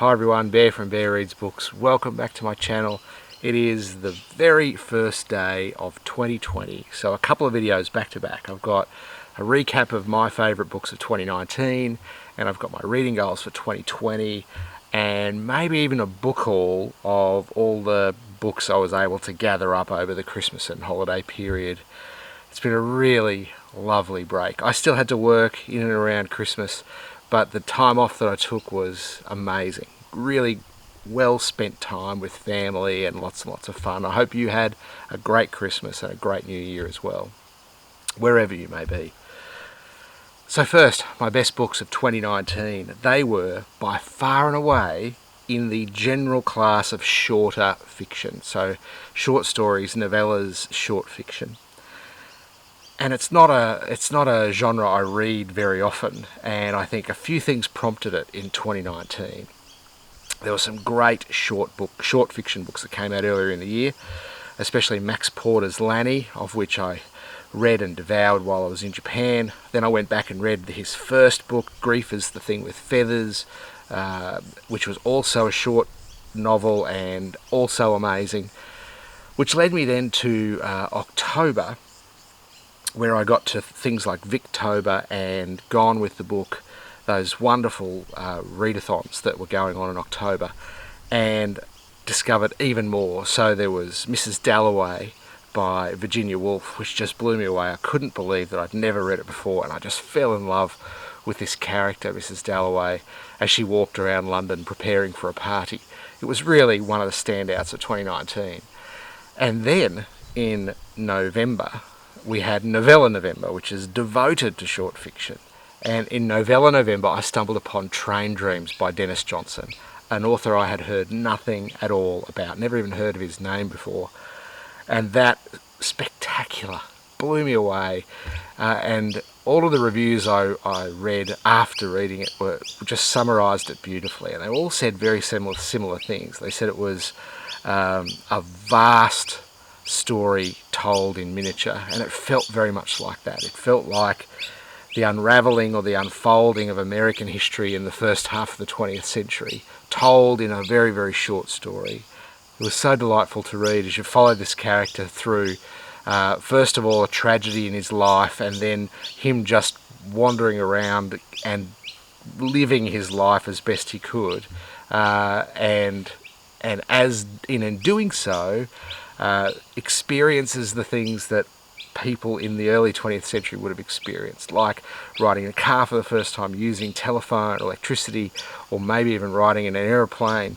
Hi everyone, Bear from Bear Reads Books. Welcome back to my channel. It is the very first day of 2020, so a couple of videos back to back. I've got a recap of my favourite books of 2019, and I've got my reading goals for 2020, and maybe even a book haul of all the books I was able to gather up over the Christmas and holiday period. It's been a really lovely break. I still had to work in and around Christmas, but the time off that I took was amazing. Really well spent time with family and lots of fun. I hope you had a great Christmas and a great New Year as well, wherever you may be. So first, my best books of 2019. They were by far and away in the general class of shorter fiction. So short stories, novellas, short fiction. And it's not a genre I read very often, and I think a few things prompted it in 2019. There were some great short fiction books that came out earlier in the year, especially Max Porter's Lanny, of which I read and devoured while I was in Japan. Then I went back and read his first book, Grief is the Thing with Feathers, which was also a short novel and also amazing, which led me then to October, where I got to things like Victober and Gone with the Book, those wonderful readathons that were going on in October, and discovered even more. So there was Mrs. Dalloway by Virginia Woolf, which just blew me away. I couldn't believe that I'd never read it before, and I just fell in love with this character, Mrs. Dalloway, as she walked around London preparing for a party. It was really one of the standouts of 2019. And then in November, we had Novella November, which is devoted to short fiction. And in Novella November, I stumbled upon Train Dreams by Dennis Johnson, an author I had heard nothing at all about, never even heard of his name before. And that spectacular blew me away. And all of the reviews I read after reading it were just summarised it beautifully. And they all said very similar things. They said it was a vast story told in miniature, and it felt very much like that. It felt like the unravelling or the unfolding of American history in the first half of the 20th century, told in a very, very short story. It was so delightful to read as you followed this character through, first of all, a tragedy in his life, and then him just wandering around and living his life as best he could, and as in doing so, experiences the things that people in the early 20th century would have experienced, like riding a car for the first time, using telephone, electricity, or maybe even riding in an aeroplane.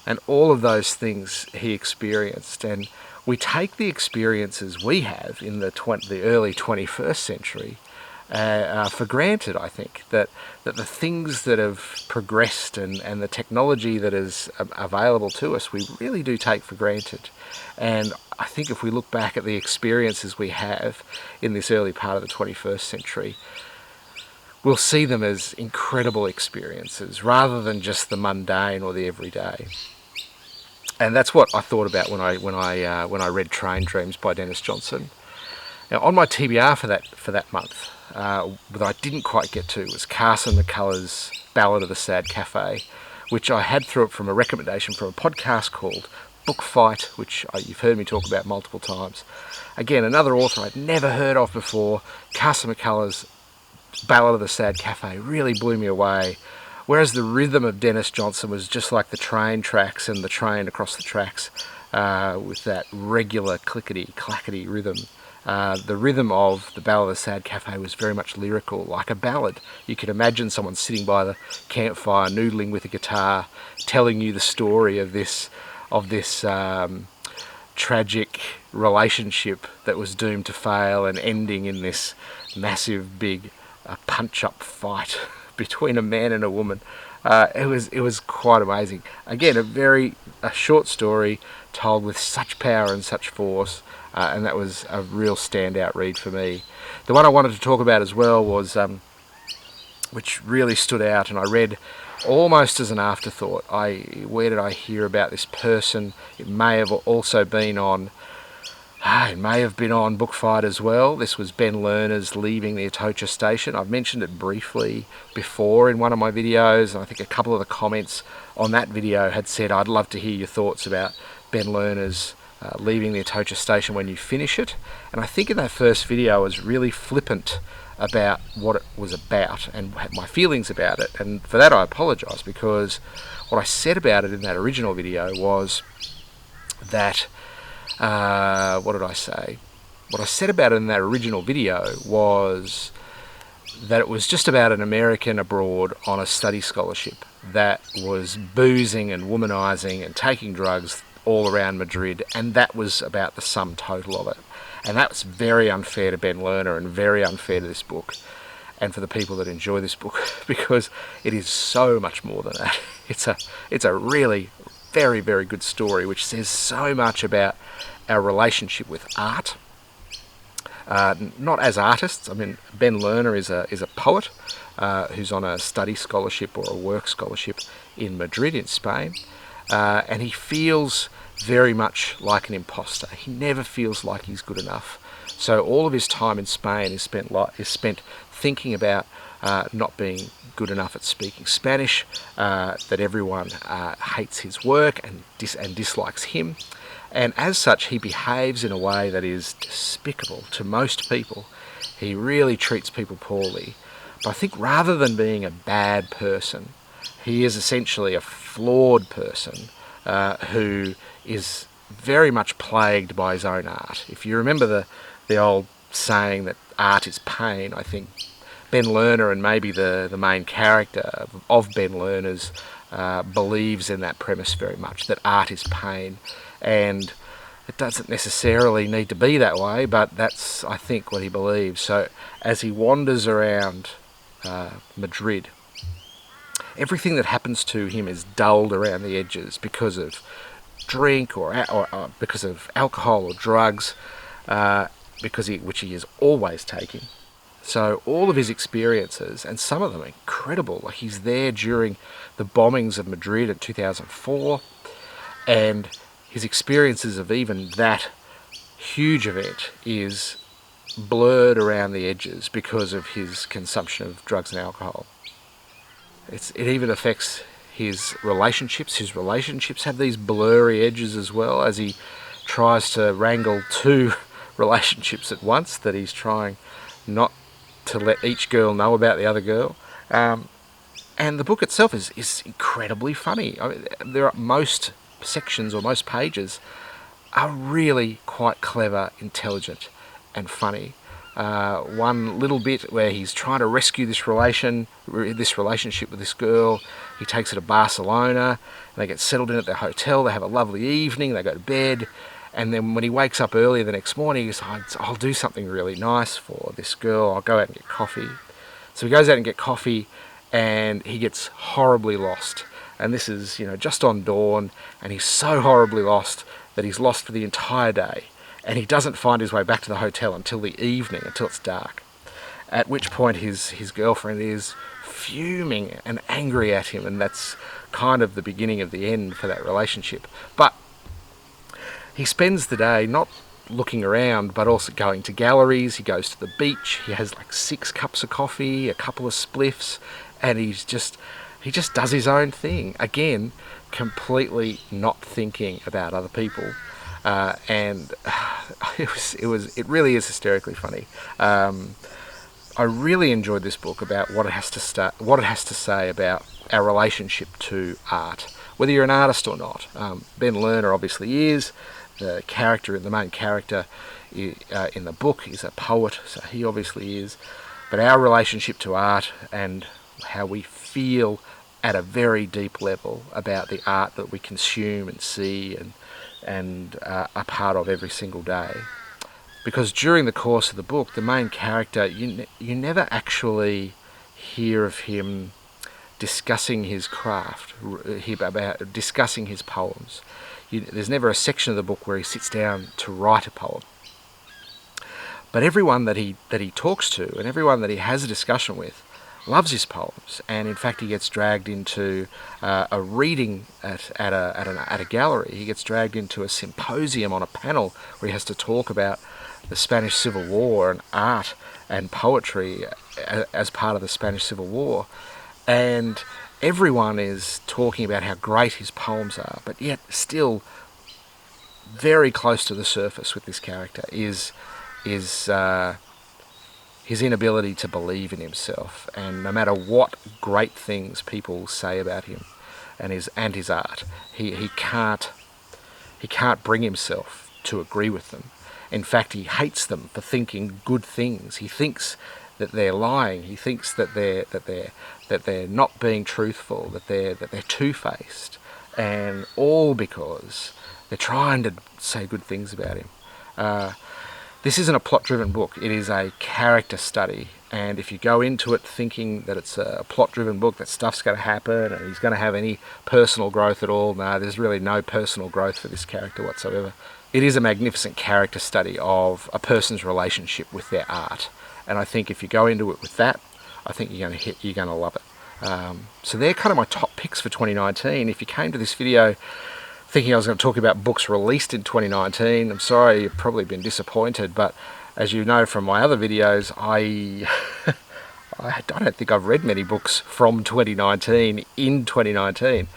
And all of those things he experienced. And we take the experiences we have in the early 21st century for granted, I think, that the things that have progressed and the technology that is available to us, we really do take for granted. And I think if we look back at the experiences we have in this early part of the 21st century, we'll see them as incredible experiences rather than just the mundane or the everyday. And that's what I thought about when I read Train Dreams by Dennis Johnson. Now, on my TBR for that month, that I didn't quite get to, was Carson McCullers' Ballad of the Sad Cafe, which I had through it from a recommendation from a podcast called Book Fight, which you've heard me talk about multiple times. Again, another author I'd never heard of before. Carson McCullers' Ballad of the Sad Cafe really blew me away, whereas the rhythm of Dennis Johnson was just like the train tracks and the train across the tracks, with that regular clickety-clackety rhythm. The rhythm of the Ballad of the Sad Cafe was very much lyrical, like a ballad. You could imagine someone sitting by the campfire, noodling with a guitar, telling you the story of this tragic relationship that was doomed to fail and ending in this massive, big punch-up fight between a man and a woman. It was quite amazing. Again, a short story told with such power and such force, and that was a real standout read for me. The one I wanted to talk about as well was, which really stood out, and I read almost as an afterthought. Where did I hear about this person? It may have also been on It may have been on Bookfight as well. This was Ben Lerner's Leaving the Atocha Station. I've mentioned it briefly before in one of my videos, and I think a couple of the comments on that video had said, I'd love to hear your thoughts about Ben Lerner's Leaving the Atocha Station when you finish it. And I think in that first video I was really flippant about what it was about and my feelings about it. And for that I apologise, because what I said about it in that original video was that what did I say? What I said about it in that original video was that it was just about an American abroad on a study scholarship that was boozing and womanising and taking drugs all around Madrid, and that was about the sum total of it. And that's very unfair to Ben Lerner and very unfair to this book and for the people that enjoy this book, because it is so much more than that. It's a really very, very good story which says so much about our relationship with art. Not as artists. I mean, Ben Lerner is a poet who's on a study scholarship or a work scholarship in Madrid in Spain, and he feels very much like an imposter. He never feels like he's good enough. So all of his time in Spain is spent thinking about not being good enough at speaking Spanish, that everyone hates his work and dislikes him. And as such, he behaves in a way that is despicable to most people. He really treats people poorly. But I think rather than being a bad person, he is essentially a flawed person who is very much plagued by his own art. If you remember the old saying that art is pain, I think Ben Lerner, and maybe the main character of Ben Lerner's, believes in that premise very much, that art is pain. And it doesn't necessarily need to be that way, but that's, I think, what he believes. So as he wanders around Madrid, everything that happens to him is dulled around the edges because of drink or because of alcohol or drugs, which he is always taking. So all of his experiences, and some of them are incredible, like he's there during the bombings of Madrid in 2004, and his experiences of even that huge event is blurred around the edges because of his consumption of drugs and alcohol. It even affects his relationships. His relationships have these blurry edges as well, as he tries to wrangle two relationships at once that he's trying not to let each girl know about the other girl. And the book itself is incredibly funny. I mean, most sections or most pages are really quite clever, intelligent and funny. One little bit where he's trying to rescue this relationship with this girl. He takes her to Barcelona, and they get settled in at their hotel. They have a lovely evening. They go to bed, and then when he wakes up early the next morning, he decides, I'll do something really nice for this girl. I'll go out and get coffee. So he goes out and get coffee, and he gets horribly lost. And this is, just on dawn, and he's so horribly lost that he's lost for the entire day. And he doesn't find his way back to the hotel until the evening, until it's dark. At which point his girlfriend is fuming and angry at him, and that's kind of the beginning of the end for that relationship. But he spends the day not looking around, but also going to galleries. He goes to the beach. He has like 6 cups of coffee, a couple of spliffs, and he just does his own thing. Again, completely not thinking about other people. And it really is hysterically funny. I really enjoyed this book about what it has to say about our relationship to art, whether you're an artist or not. Ben Lerner obviously is. The main character in the book is a poet, so he obviously is. But our relationship to art and how we feel at a very deep level about the art that we consume and see and are part of every single day. Because during the course of the book, the main character, you never actually hear of him discussing his craft, about discussing his poems. There's never a section of the book where he sits down to write a poem. But everyone that he talks to and everyone that he has a discussion with loves his poems, and in fact he gets dragged into a reading at a gallery. He gets dragged into a symposium on a panel where he has to talk about the Spanish Civil War and art and poetry as part of the Spanish Civil War, and everyone is talking about how great his poems are, but yet still very close to the surface with this character is his inability to believe in himself, and no matter what great things people say about him and his art, he can't bring himself to agree with them. In fact, he hates them for thinking good things. He thinks that they're lying. He thinks that they're not being truthful, that they're two-faced, and all because they're trying to say good things about him. This isn't a plot-driven book. It is a character study, and if you go into it thinking that it's a plot-driven book, that stuff's going to happen and he's going to have any personal growth at all, no, there's really no personal growth for this character whatsoever. It is a magnificent character study of a person's relationship with their art, and I think if you go into it with that, I think you're going to love it. So they're kind of my top picks for 2019. If you came to this video thinking I was going to talk about books released in 2019, I'm sorry, you've probably been disappointed, but as you know from my other videos, I don't think I've read many books from 2019 in 2019.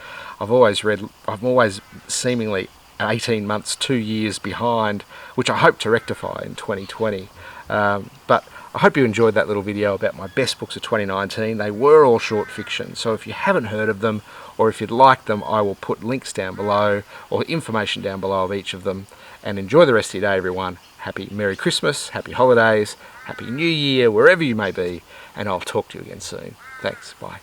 I'm always seemingly 18 months, 2 years behind, which I hope to rectify in 2020. But I hope you enjoyed that little video about my best books of 2019. They were all short fiction, so if you haven't heard of them, or if you'd like them, I will put links down below, or information down below of each of them. And enjoy the rest of your day, everyone. Happy Merry Christmas, Happy Holidays, Happy New Year, wherever you may be, and I'll talk to you again soon. Thanks, bye.